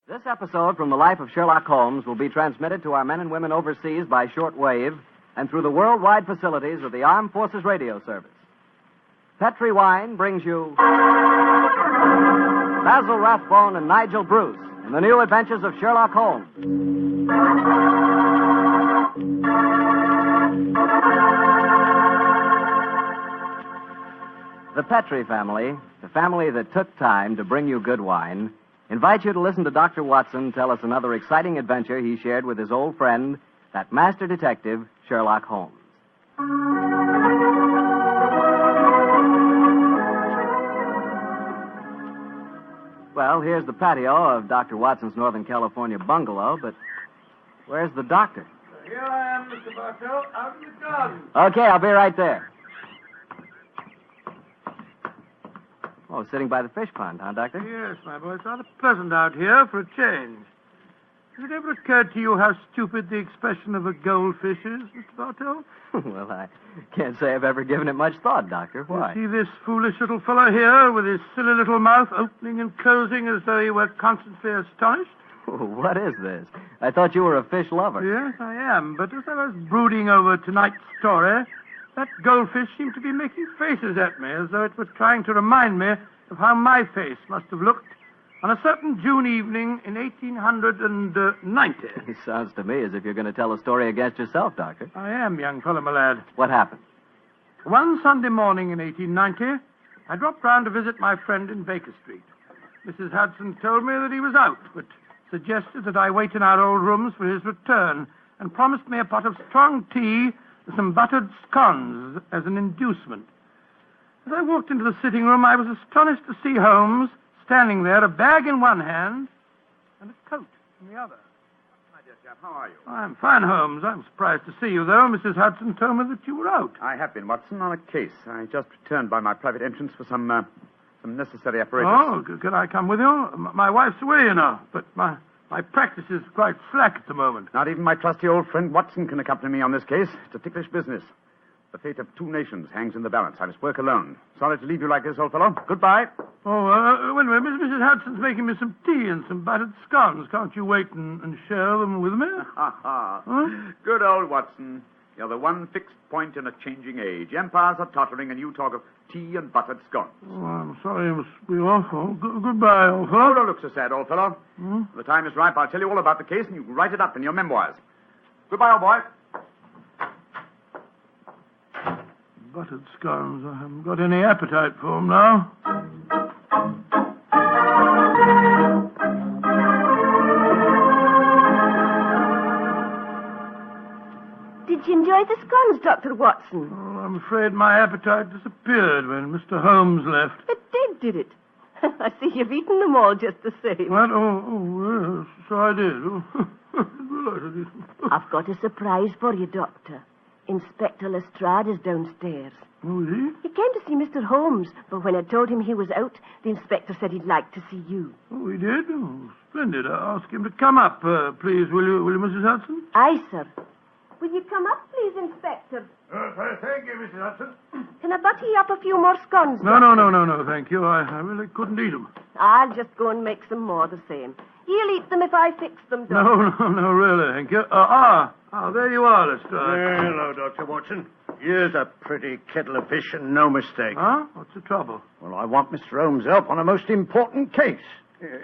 This episode from the life of Sherlock Holmes will be transmitted to our men and women overseas by shortwave and through the worldwide facilities of the Armed Forces Radio Service. Petri Wine brings you Basil Rathbone and Nigel Bruce in the new adventures of Sherlock Holmes. The Petri family, the family that took time to bring you good wine, invites you to listen to Dr. Watson tell us another exciting adventure he shared with his old friend, that master detective, Sherlock Holmes. Well, here's the patio of Dr. Watson's Northern California bungalow, but where's the doctor? Here I am, Mr. Bartell, out in the garden. Okay, I'll be right there. Oh, sitting by the fish pond, huh, Doctor? Yes, my boy, it's rather pleasant out here for a change. Has it ever occurred to you how stupid the expression of a goldfish is, Mr. Bartell? Well, I can't say I've ever given it much thought, Doctor. Why? You see this foolish little fellow here with his silly little mouth opening and closing as though he were constantly astonished? What is this? I thought you were a fish lover. Yes, I am. But as I was brooding over tonight's story, that goldfish seemed to be making faces at me as though it was trying to remind me of how my face must have looked on a certain June evening in 1890. It sounds to me as if you're going to tell a story against yourself, Doctor. I am, young fellow, my lad. What happened? One Sunday morning in 1890, I dropped round to visit my friend in Baker Street. Mrs. Hudson told me that he was out, but suggested that I wait in our old rooms for his return and promised me a pot of strong tea and some buttered scones as an inducement. As I walked into the sitting room, I was astonished to see Holmes standing there, a bag in one hand and a coat in the other. My dear chap, how are you? I'm fine, Holmes. I'm surprised to see you, though. Mrs. Hudson told me that you were out. I have been, Watson, on a case. I just returned by my private entrance for some necessary apparatus. Oh, could I come with you? My wife's away, you know, but my practice is quite slack at the moment. Not even my trusty old friend Watson can accompany me on this case. It's a ticklish business. The fate of 2 nations hangs in the balance. I must work alone. Sorry to leave you like this, old fellow. Goodbye. Oh, wait a minute. Mrs. Hudson's making me some tea and some buttered scones. Can't you wait and share them with me? Huh? Good old Watson. You're the one fixed point in a changing age. Empires are tottering, and you talk of tea and buttered scones. Oh, I'm sorry I must be off. Oh, goodbye, old fellow. Oh, don't look so sad, old fellow. Hmm? The time is ripe. I'll tell you all about the case, and you can write it up in your memoirs. Goodbye, old boy. Buttered scones. I haven't got any appetite for them now. Did you enjoy the scones, Dr. Watson? Oh, I'm afraid my appetite disappeared when Mr. Holmes left. It did it? I see you've eaten them all just the same. What? Oh, yes, so I did. Oh, I've got a surprise for you, Doctor. Inspector Lestrade is downstairs. Oh, is he? He came to see Mr. Holmes, but when I told him he was out, the inspector said he'd like to see you. Oh, he did? Oh, splendid. I'll ask him to come up, please, will you, Mrs. Hudson? Aye, sir. Will you come up, please, Inspector? Thank you, Mrs. Hudson. Can I butter you up a few more scones? No, thank you. I really couldn't eat them. I'll just go and make some more the same. You'll eat them if I fix them, Doctor. No, really, thank you. There you are, Lestrade. Hello, Dr. Watson. Here's a pretty kettle of fish and no mistake. Huh? What's the trouble? Well, I want Mr. Holmes' help on a most important case.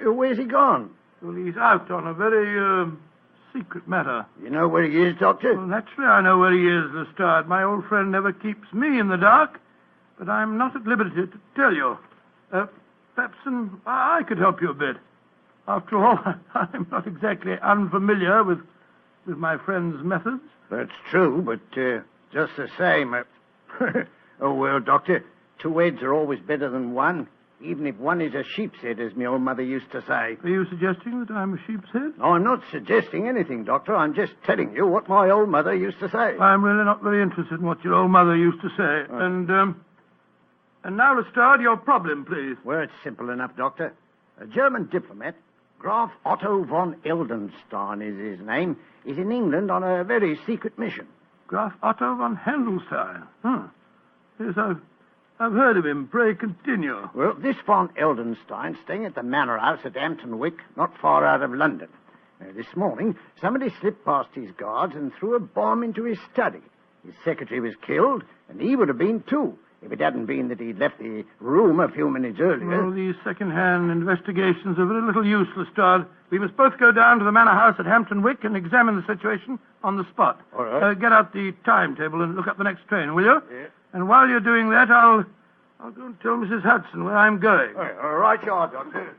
Where's he gone? Well, he's out on a very, secret matter. You know where he is, Doctor? Well, naturally I know where he is, Lestrade. My old friend never keeps me in the dark, but I'm not at liberty to tell you. Perhaps I could help you a bit. After all, I'm not exactly unfamiliar with my friend's methods. That's true, but just the same... Oh, well, Doctor, 2 heads are always better than one, even if one is a sheep's head, as my old mother used to say. Are you suggesting that I'm a sheep's head? No, I'm not suggesting anything, Doctor. I'm just telling you what my old mother used to say. I'm really not very interested in what your old mother used to say. And now, Lestrade, your problem, please. Well, it's simple enough, Doctor. A German diplomat, Graf Otto von Eldenstein is his name, is in England on a very secret mission. Graf Otto von Heldenstein. Yes, I've heard of him. Pray continue. Well, this von Eldenstein staying at the Manor House at Hampton Wick, not far out of London. This morning, somebody slipped past his guards and threw a bomb into his study. His secretary was killed, and he would have been too, if it hadn't been that he'd left the room a few minutes earlier. Well, these second-hand investigations are very little use, Lestrade. We must both go down to the Manor House at Hampton Wick and examine the situation on the spot. All right. Get out the timetable and look up the next train, will you? Yeah. And while you're doing that, I'll go and tell Mrs. Hudson where I'm going. All right, you are, Doctor.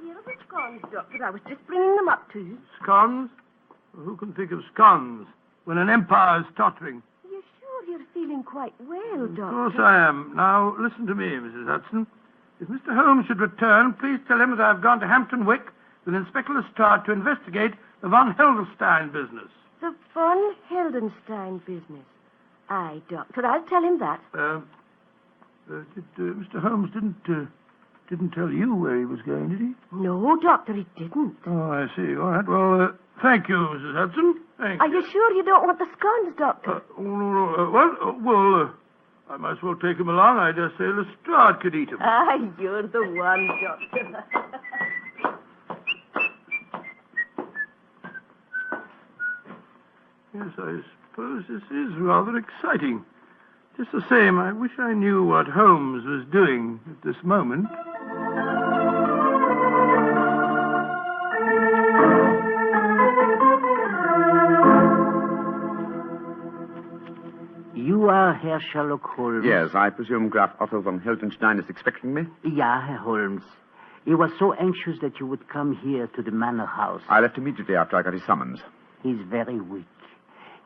Here are the scones, Doctor. I was just bringing them up to you. Scones? Well, who can think of scones when an empire's tottering? Are you sure you're feeling quite well, Doctor? Of course I am. Now, listen to me, Mrs. Hudson. If Mr. Holmes should return, please tell him that I've gone to Hampton Wick with Inspector Lestrade to investigate the von Heldenstein business. The von Heldenstein business. Aye, Doctor. I'll tell him that. Mr. Holmes didn't tell you where he was going, did he? No, Doctor, he didn't. Oh, I see. All right. Well, thank you, Mrs. Hudson. Thank Are you. you sure you don't want the scones, Doctor? I might as well take him along. I dare say Lestrade could eat him. Aye, you're the one, Doctor. Yes, I suppose this is rather exciting. Just the same, I wish I knew what Holmes was doing at this moment. You are Herr Sherlock Holmes? Yes, I presume Graf Otto von Heldenstein is expecting me? Ja, Herr Holmes. He was so anxious that you would come here to the Manor House. I left immediately after I got his summons. He's very weak.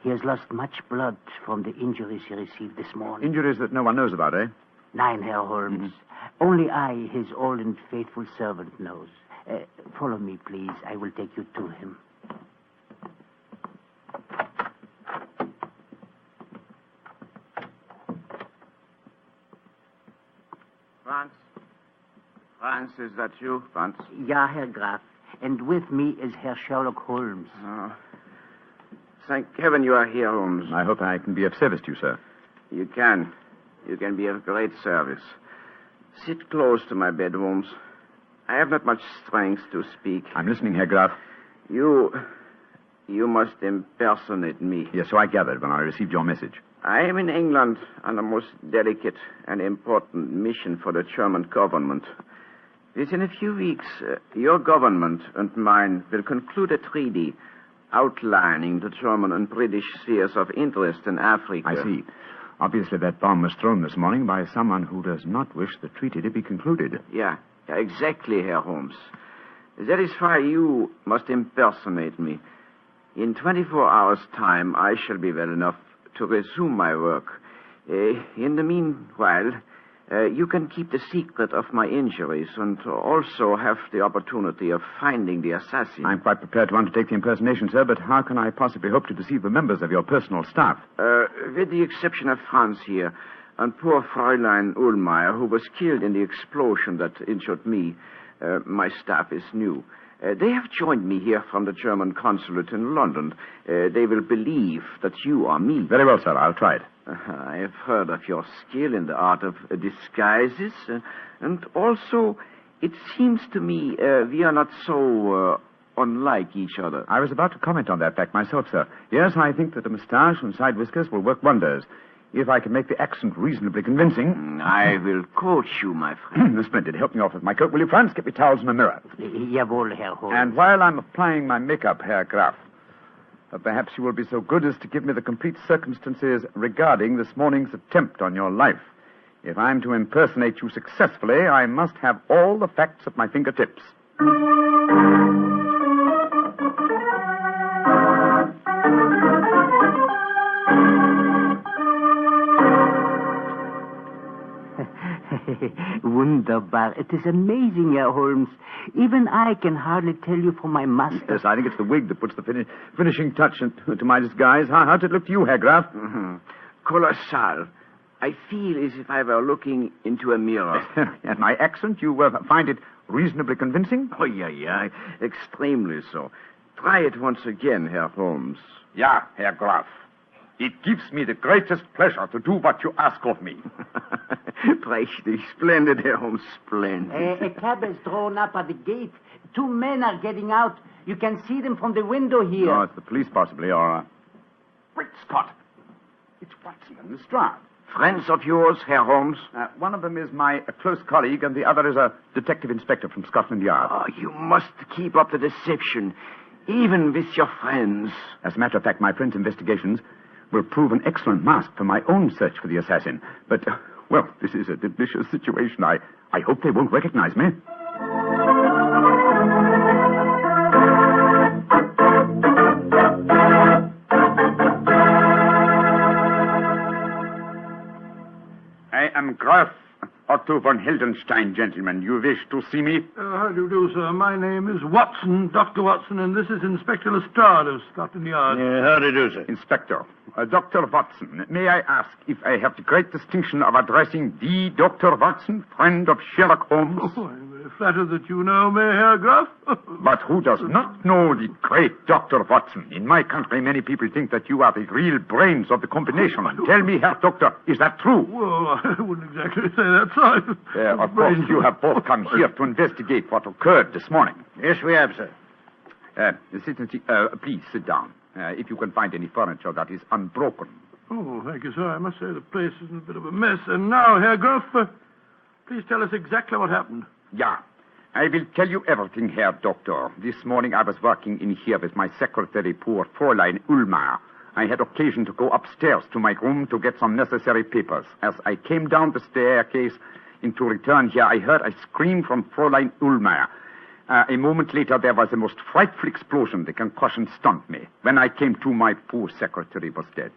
He has lost much blood from the injuries he received this morning. Injuries that no one knows about, eh? Nein, Herr Holmes. Only I, his old and faithful servant, knows. Follow me, please. I will take you to him. Franz, is that you, Franz? Ja, Herr Graf. And with me is Herr Sherlock Holmes. Oh. Thank heaven you are here, Holmes. I hope I can be of service to you, sir. You can. You can be of great service. Sit close to my bed, Holmes. I have not much strength to speak. I'm listening, Herr Graf. You must impersonate me. Yes, so I gathered when I received your message. I am in England on a most delicate and important mission for the German government. Within a few weeks, your government and mine will conclude a treaty outlining the German and British spheres of interest in Africa. I see. Obviously, that bomb was thrown this morning by someone who does not wish the treaty to be concluded. Yeah, exactly, Herr Holmes. That is why you must impersonate me. In 24 hours' time, I shall be well enough to resume my work. In the meanwhile, you can keep the secret of my injuries and also have the opportunity of finding the assassin. I'm quite prepared to undertake the impersonation, sir, but how can I possibly hope to deceive the members of your personal staff? With the exception of Franz here and poor Fräulein Ullmeyer, who was killed in the explosion that injured me, my staff is new. They have joined me here from the German consulate in London. They will believe that you are me. Very well, sir. I'll try it. I have heard of your skill in the art of disguises, and also it seems to me we are not so unlike each other. I was about to comment on that fact myself, sir. Yes, I think that a moustache and side whiskers will work wonders. If I can make the accent reasonably convincing... I will coach you, my friend. Splendid. Help me off with my coat, will you, Franz? Get me towels and a mirror. Jawohl, Herr Holmes. And while I'm applying my makeup, Herr Graf, perhaps you will be so good as to give me the complete circumstances regarding this morning's attempt on your life. If I'm to impersonate you successfully, I must have all the facts at my fingertips. Wunderbar. It is amazing, Herr Holmes. Even I can hardly tell you from my master. Yes, I think it's the wig that puts the finishing touch to my disguise. How did it look to you, Herr Graf? Mm-hmm. Colossal. I feel as if I were looking into a mirror. And my accent, you find it reasonably convincing? Oh, yeah. Extremely so. Try it once again, Herr Holmes. Ja, Herr Graf. It gives me the greatest pleasure to do what you ask of me. Prächtig. Splendid, Herr Holmes. Splendid. A cab has drawn up at the gate. 2 men are getting out. You can see them from the window here. No, it's the police, possibly, or... Great Scott! It's Watson and Lestrade. Friends of yours, Herr Holmes? One of them is my close colleague, and the other is a detective inspector from Scotland Yard. Oh, you must keep up the deception, even with your friends. As a matter of fact, my friend's investigations will prove an excellent mask for my own search for the assassin. But, well, this is a delicious situation. I hope they won't recognize me. I am Graf Otto von Heldenstein, gentlemen. You wish to see me? How do you do, sir? My name is Watson, Dr. Watson, and this is Inspector Lestrade of Scotland Yard. How do you do, sir? Inspector, Dr. Watson, may I ask if I have the great distinction of addressing the Dr. Watson, friend of Sherlock Holmes? Oh, I'm very flattered that you know me, Herr Graf. But who does not know the great Dr. Watson? In my country, many people think that you are the real brains of the combination. Tell me, Herr Doctor, is that true? Well, I wouldn't exactly say that, sir. Of course, you have both come here to investigate what occurred this morning. Yes, we have, sir. Please sit down. If you can find any furniture that is unbroken. Oh, thank you, sir. I must say the place is in a bit of a mess. And now, Herr Graf, please tell us exactly what happened. Yeah. I will tell you everything, Herr Doctor. This morning I was working in here with my secretary, poor Fräulein Ulmer. I had occasion to go upstairs to my room to get some necessary papers. As I came down the staircase and to return here, I heard a scream from Fräulein Ulmer. A moment later, there was a most frightful explosion. The concussion stunned me. When I came to, my poor secretary was dead.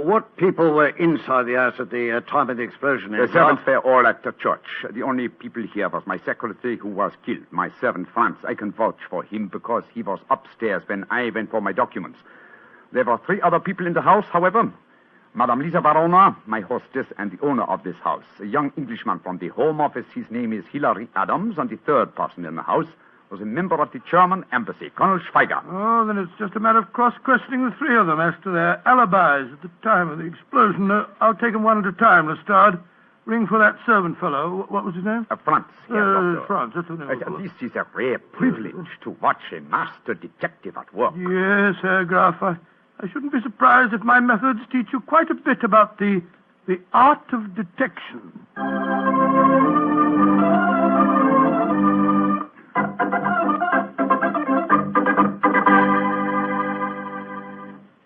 What people were inside the house at the time of the explosion? The servants were all at the church. The only people here was my secretary who was killed. My servant, Franz, I can vouch for him because he was upstairs when I went for my documents. There were 3 other people in the house, however. Madame Lisa Varona, my hostess, and the owner of this house. A young Englishman from the Home Office. His name is Hilary Adams, and the 3rd person in the house was a member of the German embassy, Colonel Schweiger. Oh, then it's just a matter of cross-questioning the 3 of them as to their alibis at the time of the explosion. I'll take them one at a time, Lestrade. Ring for that servant fellow. What was his name? Franz. Franz, that's the name. This is a rare privilege to watch a master detective at work. Yes, Herr Graf. I shouldn't be surprised if my methods teach you quite a bit about the art of detection.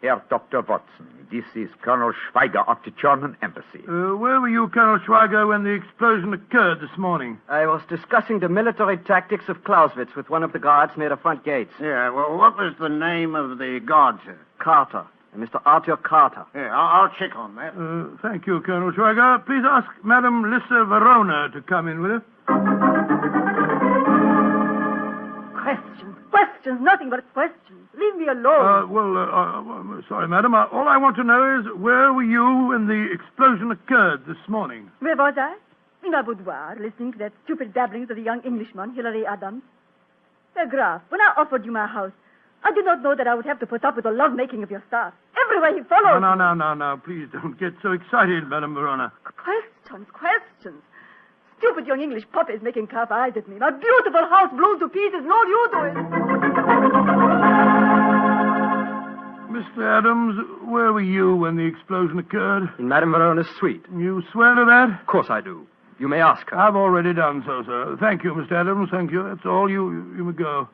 Herr Dr. Watson, this is Colonel Schweiger of the German embassy. Where were you, Colonel Schweiger, when the explosion occurred this morning? I was discussing the military tactics of Clausewitz with one of the guards near the front gates. Yeah, well, what was the name of the guard, sir? Carter. Mr. Arthur Carter. Yeah, I'll check on that. Thank you, Colonel Schweiger. Please ask Madame Lisa Verona to come in with us. Questions, nothing but questions. Leave me alone. I'm sorry, madam. All I want to know is where were you when the explosion occurred this morning? Where was I? In my boudoir, listening to that stupid babblings of the young Englishman, Hilary Adams. Herr Graf, when I offered you my house, I did not know that I would have to put up with the love-making of your staff. Everywhere he followed. No. Please don't get so excited, Madame Verona. Questions. Stupid young English puppies making calf eyes at me. My beautiful house blown to pieces. Lord, you do it. Mr. Adams, where were you when the explosion occurred? In Madame Verona's suite. You swear to that? Of course I do. You may ask her. I've already done so, sir. Thank you, Mr. Adams. Thank you. That's all. You may go.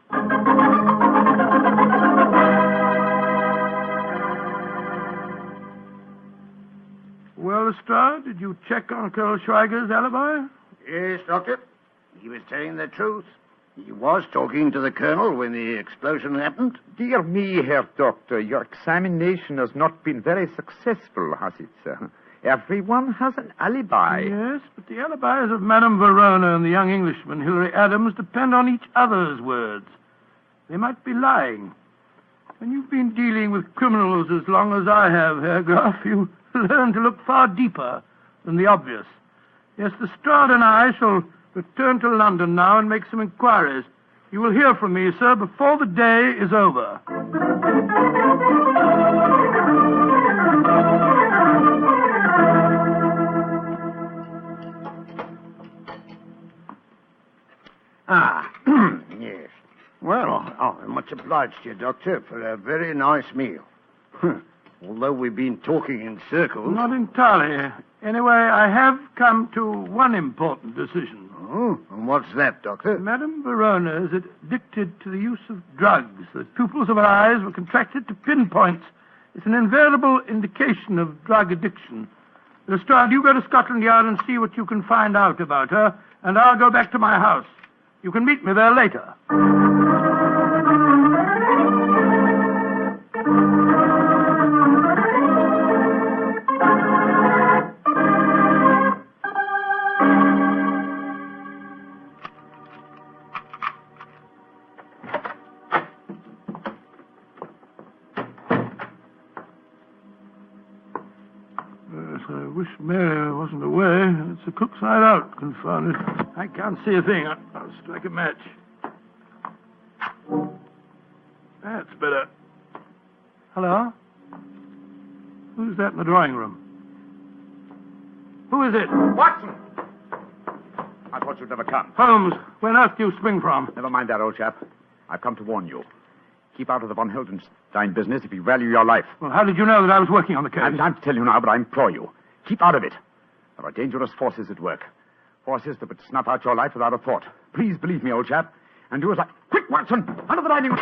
Well, Lestrade, did you check on Colonel Schweiger's alibi? Yes, Doctor. He was telling the truth. He was talking to the Colonel when the explosion happened. Dear me, Herr Doctor, your examination has not been very successful, has it, sir? Everyone has an alibi. Yes, but the alibis of Madame Verona and the young Englishman, Hilary Adams, depend on each other's words. They might be lying. When you've been dealing with criminals as long as I have, Herr Graf, you learn to look far deeper than the obvious. Yes, Lestrade and I shall return to London now and make some inquiries. You will hear from me, sir, before the day is over. Ah, yes. Well, I'm much obliged to you, Doctor, for a very nice meal. Although we've been talking in circles. Not entirely. Anyway, I have come to one important decision. Oh, and what's that, Doctor? Madame Verona is addicted to the use of drugs. The pupils of her eyes were contracted to pinpoints. It's an invariable indication of drug addiction. Lestrade, you go to Scotland Yard and see what you can find out about her, and I'll go back to my house. You can meet me there later. I wish Mary wasn't away. It's the cook's night out, confound it. I can't see a thing. I'll strike a match. That's better. Hello? Who's that in the drawing room? Who is it? Watson! I thought you'd never come. Holmes, where on earth do you spring from? Never mind that, old chap. I've come to warn you. Keep out of the von Heldenstein business if you value your life. Well, how did you know that I was working on the case? I'm not to tell you now, but I implore you. Keep out of it. There are dangerous forces at work. Forces that would snuff out your life without a thought. Please believe me, old chap. And do as I... Quick, Watson! Under the dining room!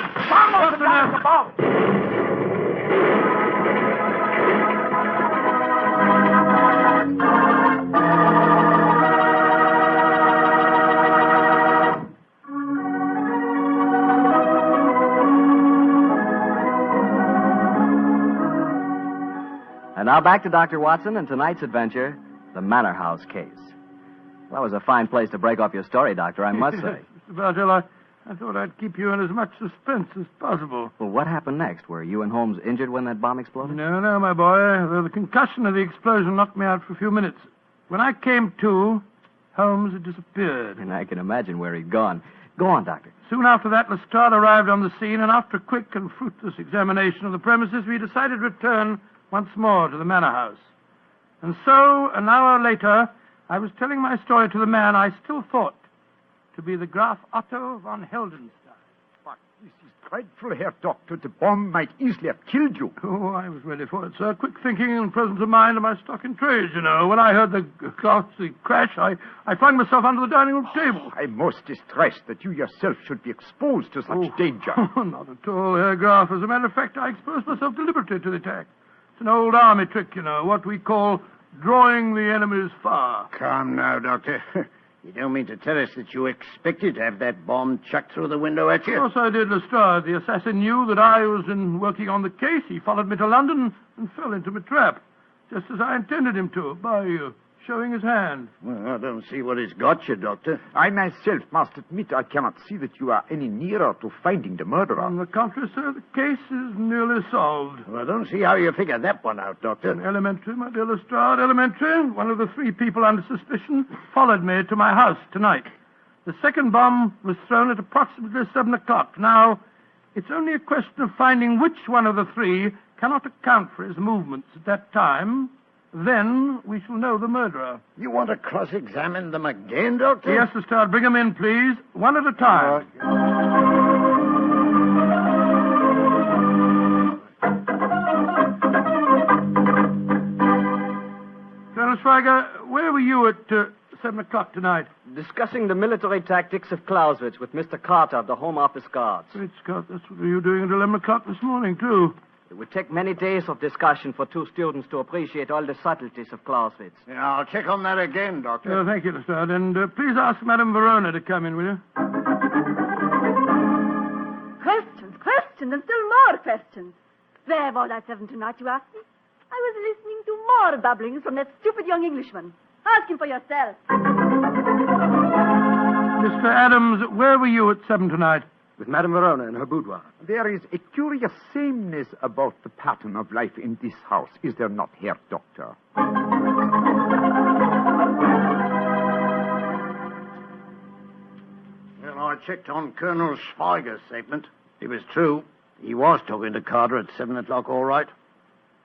And now back to Dr. Watson and tonight's adventure, the Manor House case. That was a fine place to break off your story, Doctor, I must say. Mr. Bartell, I thought I'd keep you in as much suspense as possible. Well, what happened next? Were you and Holmes injured when that bomb exploded? No, my boy. Though the concussion of the explosion knocked me out for a few minutes. When I came to, Holmes had disappeared. And I can imagine where he'd gone. Go on, Doctor. Soon after that, Lestrade arrived on the scene, and after a quick and fruitless examination of the premises, we decided to return once more to the Manor House. And so, an hour later, I was telling my story to the man I still thought to be the Graf Otto von Heldenstein. But this is dreadful, Herr Doctor. The bomb might easily have killed you. Oh, I was ready for it, sir. Quick thinking and presence of mind are my stock in trade, you know. When I heard the crash, I flung myself under the dining room table. I'm most distressed that you yourself should be exposed to such danger. Not at all, Herr Graf. As a matter of fact, I exposed myself deliberately to the attack. It's an old army trick, you know, what we call drawing the enemy's fire. Calm now, Doctor. You don't mean to tell us that you expected to have that bomb chucked through the window at you? Of course I did, Lestrade. The assassin knew that I was working on the case. He followed me to London and fell into my trap, just as I intended him to, by showing his hand. Well, I don't see what he's got you, Doctor. I myself must admit I cannot see that you are any nearer to finding the murderer. On the contrary, sir, the case is nearly solved. Well, I don't see how you figured that one out, Doctor. Elementary, my dear Lestrade, elementary. One of the three people under suspicion followed me to my house tonight. The second bomb was thrown at approximately 7 o'clock. Now, it's only a question of finding which one of the three cannot account for his movements at that time. Then we shall know the murderer. You want to cross-examine them again, Doctor? Yes, Lestrade, bring them in, please. One at a time. Colonel Schweiger, where were you at 7 o'clock tonight? Discussing the military tactics of Clausewitz with Mr. Carter of the Home Office Guards. Great Scott, that's what you were doing at 11 o'clock this morning, too. It would take many days of discussion for two students to appreciate all the subtleties of Clausewitz. Yeah, I'll check on that again, Doctor. Thank you, Lestrade. And please ask Madame Verona to come in, will you? Questions, and still more questions. Where have all that 7 tonight, you ask me? I was listening to more babblings from that stupid young Englishman. Ask him for yourself. Mr. Adams, where were you at 7 tonight? With Madame Verona in her boudoir. There is a curious sameness about the pattern of life in this house, is there not, Herr Doctor? checked on Colonel Schweiger's statement. It was true. He was talking to Carter at 7 o'clock, all right.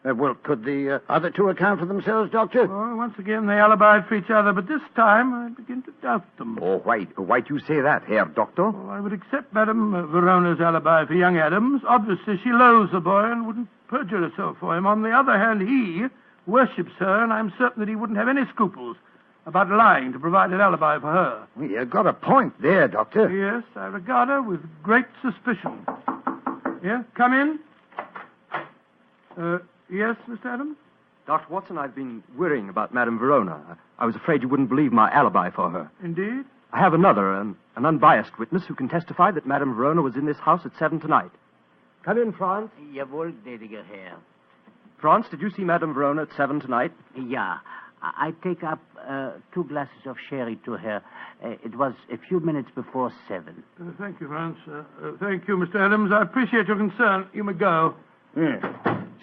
Well, could the other two account for themselves, Doctor? Oh, once again, they alibied for each other, but this time I begin to doubt them. Oh, why do you say that, Herr Doctor? Well, I would accept Madame Verona's alibi for young Adams. Obviously, she loathes the boy and wouldn't perjure herself for him. On the other hand, he worships her, and I'm certain that he wouldn't have any scruples about lying to provide an alibi for her. Well, you've got a point there, Doctor. Yes, I regard her with great suspicion. Yeah, come in. Yes, Mr. Adams? Dr. Watson, I've been worrying about Madame Verona. I was afraid you wouldn't believe my alibi for her. Indeed? I have another, an unbiased witness who can testify that Madame Verona was in this house at 7 tonight. Come in, Franz. Jawohl, gnädiger Herr. Franz, did you see Madame Verona at 7 tonight? Yeah. I take up 2 glasses of sherry to her. It was a few minutes before 7. Thank you, Franz. Thank you, Mr. Adams. I appreciate your concern. You may go.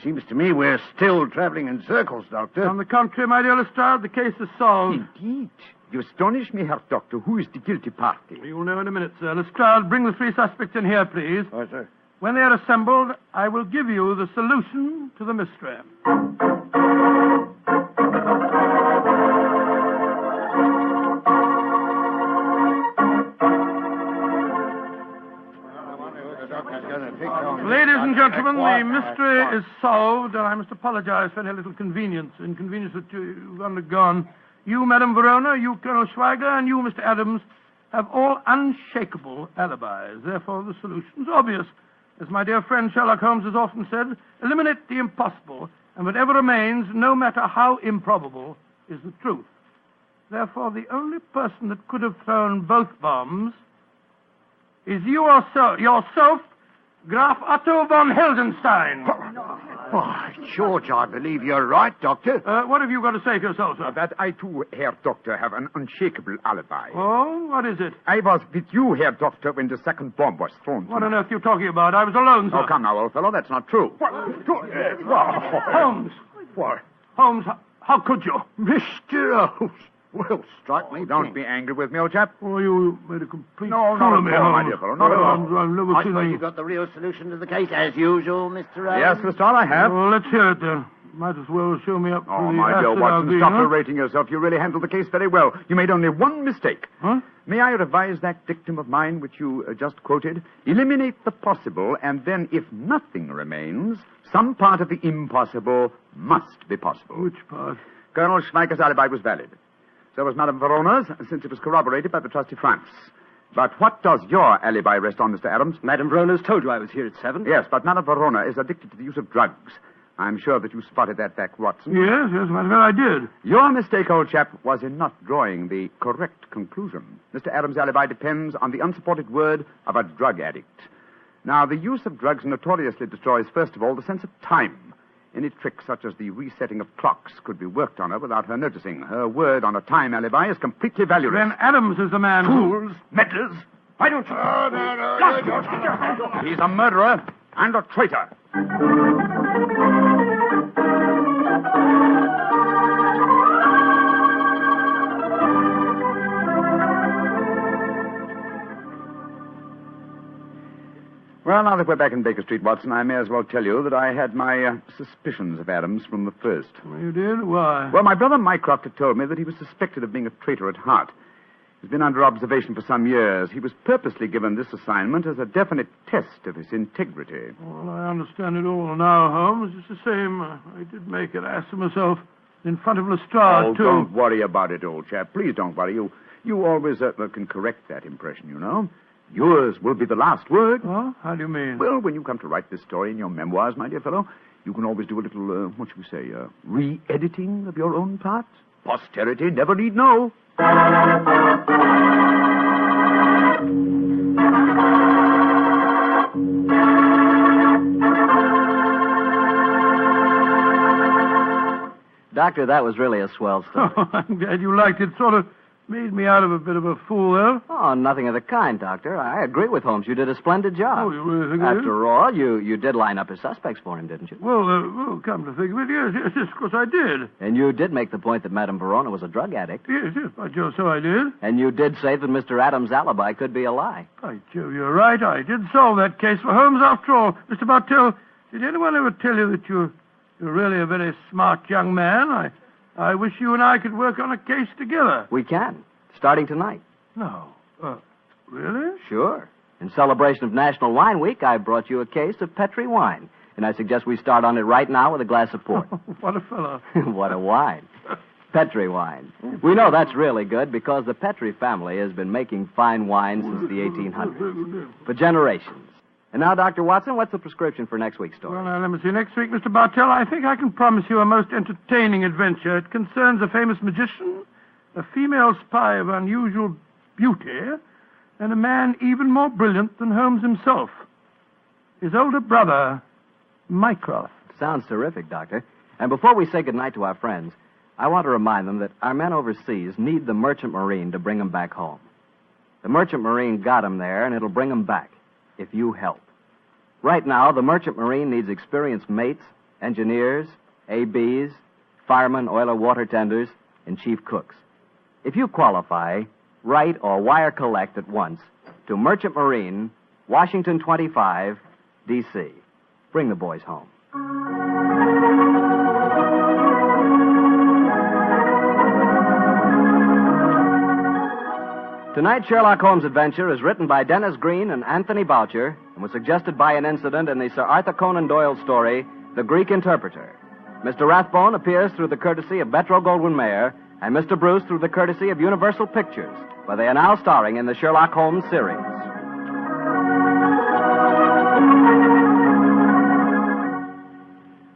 Seems to me we're still traveling in circles, Doctor. On the contrary, my dear Lestrade, the case is solved. Indeed. You astonish me, Herr Doctor. Who is the guilty party? You'll know in a minute, sir. Lestrade, bring the 3 suspects in here, please. Oh, sir. When they are assembled, I will give you the solution to the mystery. Ladies and gentlemen, the mystery is solved, and I must apologize for any little inconvenience that you've undergone. You, Madame Verona, you, Colonel Schweiger, and you, Mr. Adams, have all unshakable alibis. Therefore, the solution's obvious. As my dear friend Sherlock Holmes has often said, eliminate the impossible, and whatever remains, no matter how improbable, is the truth. Therefore, the only person that could have thrown both bombs is you yourself, Graf Otto von Heldenstein. Why, George, I believe you're right, Doctor. What have you got to say for yourself, sir? That I, too, Herr Doctor, have an unshakable alibi. Oh, what is it? I was with you, Herr Doctor, when the second bomb was thrown. What on earth are you talking about? I was alone, sir. Oh, come now, old fellow, that's not true. Holmes. What? Holmes, how could you? Mr. Holmes. Well, strike me. Don't be angry with me, old chap. Oh, you made a complete No, fool not of me, at all, my Holmes. dear fellow, not at all. I've never I seen suppose any... you got the real solution to the case, as usual, Mr. Yes, Adams? Lestrade, I have. Well, let's hear it, then. Might as well show me up Oh, for the my dear acid Watson, I've stop been, huh? berating yourself. You really handled the case very well. You made only one mistake. Huh? May I revise that dictum of mine which you just quoted? Eliminate the possible, and then, if nothing remains, some part of the impossible must be possible. Which part? Colonel Schweiger's alibi was valid. So was Madame Verona's, since it was corroborated by the trusty Franz. But what does your alibi rest on, Mr. Adams? Madame Verona's told you I was here at 7. Yes, but Madame Verona is addicted to the use of drugs. I'm sure that you spotted that back, Watson. Yes, as a matter of fact, I did. Your mistake, old chap, was in not drawing the correct conclusion. Mr. Adams' alibi depends on the unsupported word of a drug addict. Now, the use of drugs notoriously destroys, first of all, the sense of time. Any trick such as the resetting of clocks could be worked on her without her noticing. Her word on a time alibi is completely valueless. Then Adams is the man Fools, meddlers, why don't you... No. He's a murderer and a traitor. Well, now that we're back in Baker Street, Watson, I may as well tell you that I had my suspicions of Adams from the first. Well, you did? Why? Well, my brother Mycroft had told me that he was suspected of being a traitor at heart. He's been under observation for some years. He was purposely given this assignment as a definite test of his integrity. Well, I understand it all now, Holmes. It's the same. I did make an ass of myself in front of Lestrade, too. Don't worry about it, old chap. Please don't worry. You always can correct that impression, you know. Yours will be the last word. Oh? How do you mean? Well, when you come to write this story in your memoirs, my dear fellow, you can always do a little, what shall we say, re-editing of your own parts. Posterity never need know. Doctor, that was really a swell story. Oh, I'm glad you liked it. Sort of Made me out of a bit of a fool, though. Oh, nothing of the kind, Doctor. I agree with Holmes. You did a splendid job. Oh, you really think I did? After all, you did line up his suspects for him, didn't you? Well, come to think of it, yes, of course I did. And you did make the point that Madame Verona was a drug addict. Yes, by Jove, so I did. And you did say that Mr. Adams' alibi could be a lie. By Jove, you're right. I did solve that case for Holmes after all. Mr. Bartell, did anyone ever tell you that you're really a very smart young man? I wish you and I could work on a case together. We can, starting tonight. No. Really? Sure. In celebration of National Wine Week, I brought you a case of Petri wine. And I suggest we start on it right now with a glass of port. What a fellow. What a wine. Petri wine. We know that's really good because the Petri family has been making fine wine since the 1800s. For generations. And now, Dr. Watson, what's the prescription for next week's story? Well, now, let me see. Next week, Mr. Bartell, I think I can promise you a most entertaining adventure. It concerns a famous magician, a female spy of unusual beauty, and a man even more brilliant than Holmes himself. His older brother, Mycroft. Sounds terrific, Doctor. And before we say goodnight to our friends, I want to remind them that our men overseas need the Merchant Marine to bring them back home. The Merchant Marine got them there, and it'll bring them back, if you help. Right now, the Merchant Marine needs experienced mates, engineers, ABs, firemen, oiler water tenders, and chief cooks. If you qualify, write or wire collect at once to Merchant Marine, Washington 25, D.C. Bring the boys home. Tonight's Sherlock Holmes adventure is written by Dennis Green and Anthony Boucher and was suggested by an incident in the Sir Arthur Conan Doyle story, The Greek Interpreter. Mr. Rathbone appears through the courtesy of Metro-Goldwyn-Mayer and Mr. Bruce through the courtesy of Universal Pictures, where they are now starring in the Sherlock Holmes series.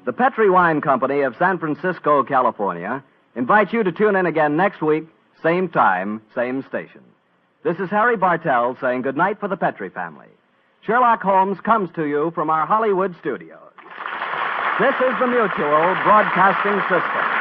The Petri Wine Company of San Francisco, California, invites you to tune in again next week, same time, same station. This is Harry Bartell saying goodnight for the Petri family. Sherlock Holmes comes to you from our Hollywood studios. This is the Mutual Broadcasting System.